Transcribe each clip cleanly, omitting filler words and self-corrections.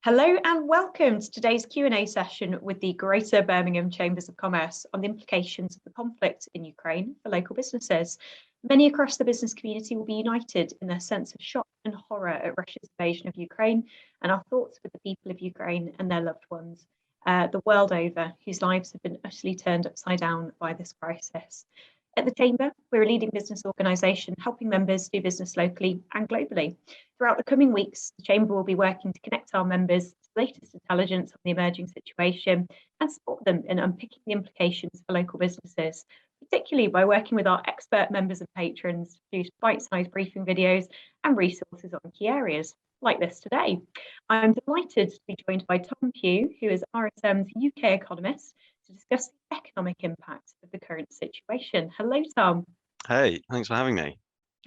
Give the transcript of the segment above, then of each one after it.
Hello and welcome to today's Q&A session with the Greater Birmingham Chambers of Commerce on the implications of the conflict in Ukraine for local businesses. Many across the business community will be united in their sense of shock and horror at Russia's invasion of Ukraine, and our thoughts with the people of Ukraine and their loved ones the world over, whose lives have been utterly turned upside down by this crisis. At the Chamber, we're a leading business organisation helping members do business locally and globally. Throughout the coming weeks, the Chamber will be working to connect our members to the latest intelligence on the emerging situation and support them in unpicking the implications for local businesses, particularly by working with our expert members and patrons to do bite-sized briefing videos and resources on key areas, like this today. I'm delighted to be joined by Tom Pugh, who is RSM's UK economist, to discuss the economic impact of the current situation. Hello, Tom. Hey, thanks for having me.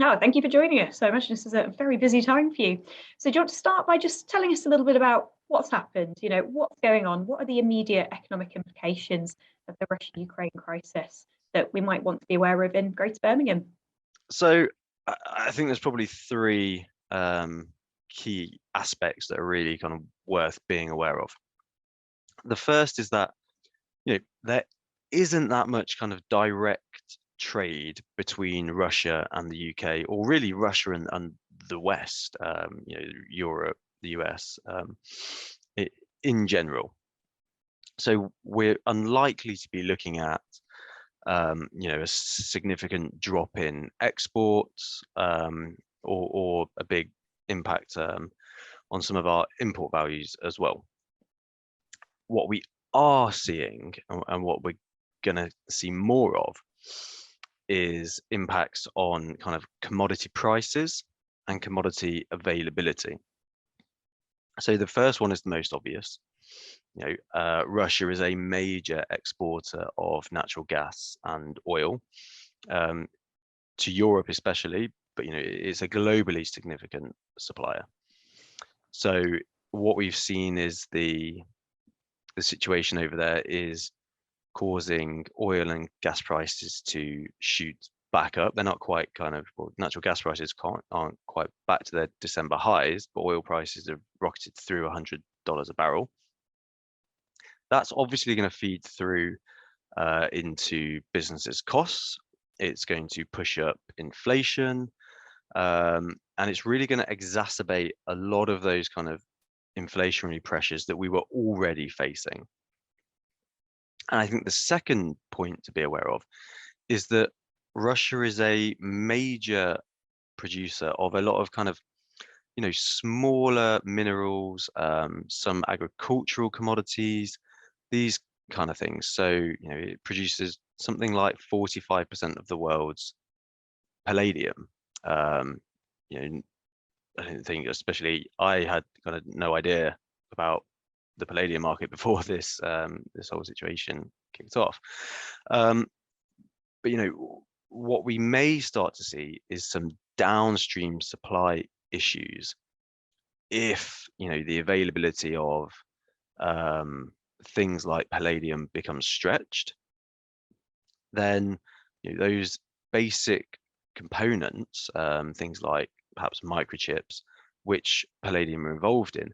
Oh, thank you for joining us. So I imagine this is a very busy time for you. So do you want to start by just telling us a little bit about what's happened? You know, what's going on? What are the immediate economic implications of the Russia-Ukraine crisis that we might want to be aware of in Greater Birmingham? So I think there's probably three key aspects that are really kind of worth being aware of. The first is that, there isn't that much kind of direct trade between Russia and the UK, or really Russia and the West, Europe, the US, in general. So we're unlikely to be looking at, a significant drop in exports or a big impact on some of our import values as well. What we are seeing and what we're going to see more of is impacts on kind of commodity prices and commodity availability. So the first one is the most obvious. Russia is a major exporter of natural gas and oil to Europe especially, but it's a globally significant supplier. So what we've seen is the situation over there is causing oil and gas prices to shoot back up. They're not quite natural gas prices aren't quite back to their December highs, but oil prices have rocketed through $100 a barrel. That's obviously going to feed through into businesses' costs. It's going to push up inflation, and it's really going to exacerbate a lot of those kind of inflationary pressures that we were already facing. And I think the second point to be aware of is that Russia is a major producer of a lot of kind of, smaller minerals, some agricultural commodities, these kind of things. So, it produces something like 45% of the world's palladium. I don't think, especially I had kind of no idea about the palladium market before this whole situation kicked off. But what we may start to see is some downstream supply issues if the availability of things like palladium becomes stretched. Then those basic components, things like perhaps microchips, which palladium are involved in,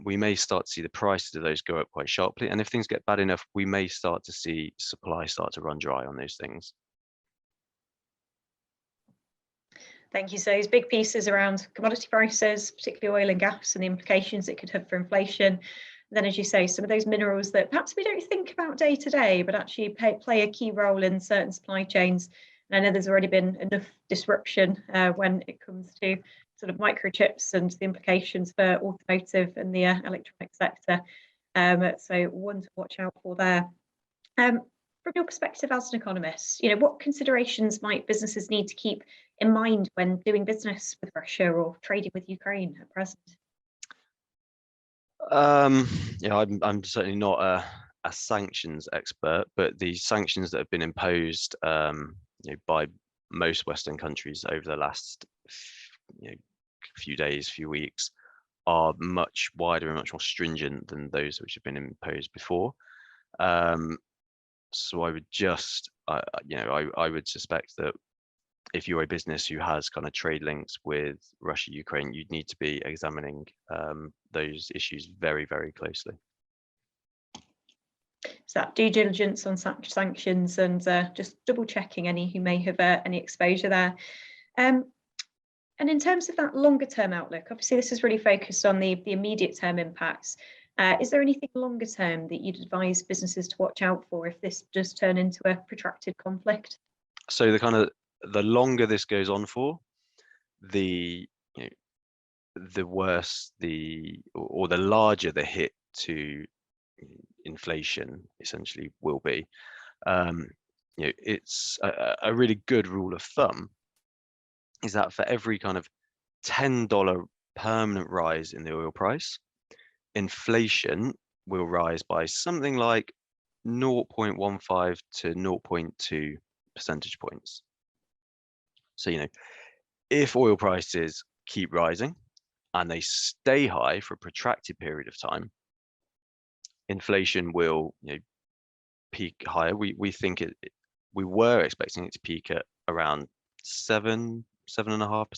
we may start to see the prices of those go up quite sharply. And if things get bad enough, we may start to see supply start to run dry on those things. Thank you. So those big pieces around commodity prices, particularly oil and gas, and the implications it could have for inflation. And then, as you say, some of those minerals that perhaps we don't think about day to day, but actually play a key role in certain supply chains. And I know there's already been enough disruption when it comes to sort of microchips and the implications for automotive and the electronic sector. So one to watch out for there. From your perspective as an economist, what considerations might businesses need to keep in mind when doing business with Russia or trading with Ukraine at present? I'm certainly not a sanctions expert, but the sanctions that have been imposed by most Western countries over the last few days, few weeks, are much wider and much more stringent than those which have been imposed before. So I would I would suspect that if you're a business who has kind of trade links with Russia, Ukraine, you'd need to be examining those issues very, very closely. So that due diligence on sanctions and just double checking any who may have any exposure there. And in terms of that longer term outlook, obviously this is really focused on the immediate term impacts. Is there anything longer term that you'd advise businesses to watch out for if this does turn into a protracted conflict? So the longer this goes on for, the worse or the larger the hit to inflation essentially will be. It's a really good rule of thumb is that for every kind of $10 permanent rise in the oil price, inflation will rise by something like 0.15 to 0.2 percentage points. So, if oil prices keep rising and they stay high for a protracted period of time, inflation will peak higher. We think we were expecting it to peak at around 7.5%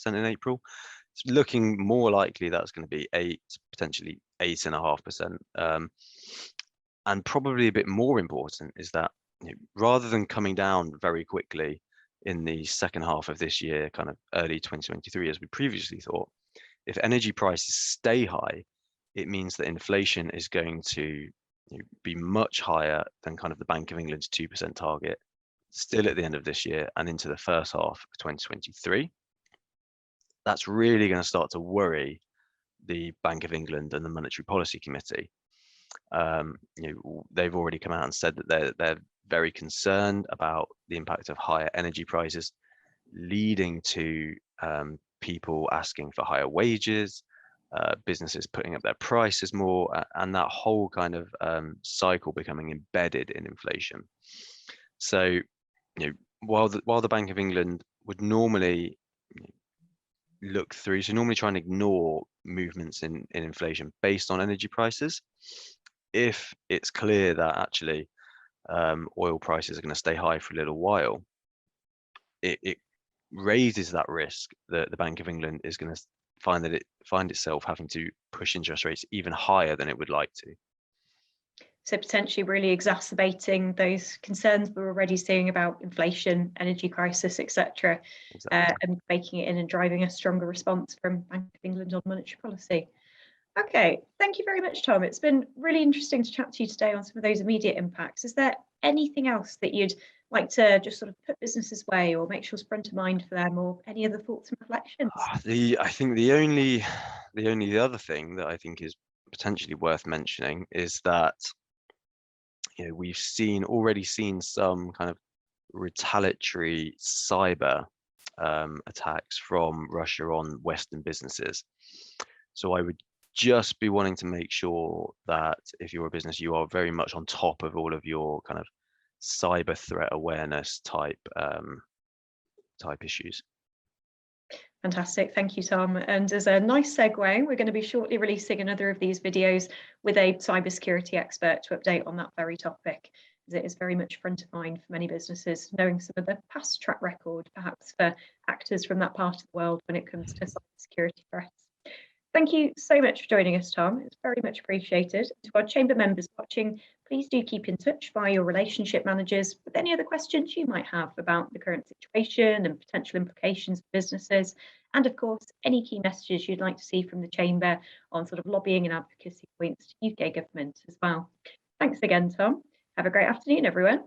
in April. It's looking more likely that's going to be 8, potentially 8.5%. And probably a bit more important is that rather than coming down very quickly in the second half of this year, kind of early 2023, as we previously thought, if energy prices stay high, it means that inflation is going to be much higher than kind of the Bank of England's 2% target, still at the end of this year and into the first half of 2023. That's really going to start to worry the Bank of England and the Monetary Policy Committee. They've already come out and said that they're very concerned about the impact of higher energy prices, leading to people asking for higher wages, businesses putting up their prices more, and that whole kind of cycle becoming embedded in inflation. So, while the Bank of England would normally normally try and ignore movements in inflation based on energy prices, if it's clear that actually oil prices are going to stay high for a little while, it raises that risk that the Bank of England is going to find itself having to push interest rates even higher than it would like to. So potentially really exacerbating those concerns we're already seeing about inflation, energy crisis, etc., exactly. And baking it in and driving a stronger response from Bank of England on monetary policy. Okay, thank you very much, Tom. It's been really interesting to chat to you today on some of those immediate impacts. Is there anything else that you'd like to just sort of put businesses' way or make sure is front of mind for them, or any other thoughts and reflections? I think the only other thing that I think is potentially worth mentioning is that we've already seen some kind of retaliatory cyber attacks from Russia on Western businesses. So I would just be wanting to make sure that if you're a business, you are very much on top of all of your kind of cyber threat awareness type issues. Fantastic, thank you, Tom. And as a nice segue, we're going to be shortly releasing another of these videos with a cybersecurity expert to update on that very topic, as it is very much front of mind for many businesses, knowing some of the past track record, perhaps for actors from that part of the world when it comes to cybersecurity threats. Thank you so much for joining us, Tom. It's very much appreciated. To our chamber members watching, please do keep in touch via your relationship managers with any other questions you might have about the current situation and potential implications for businesses. And of course, any key messages you'd like to see from the chamber on sort of lobbying and advocacy points to UK government as well. Thanks again, Tom. Have a great afternoon, everyone.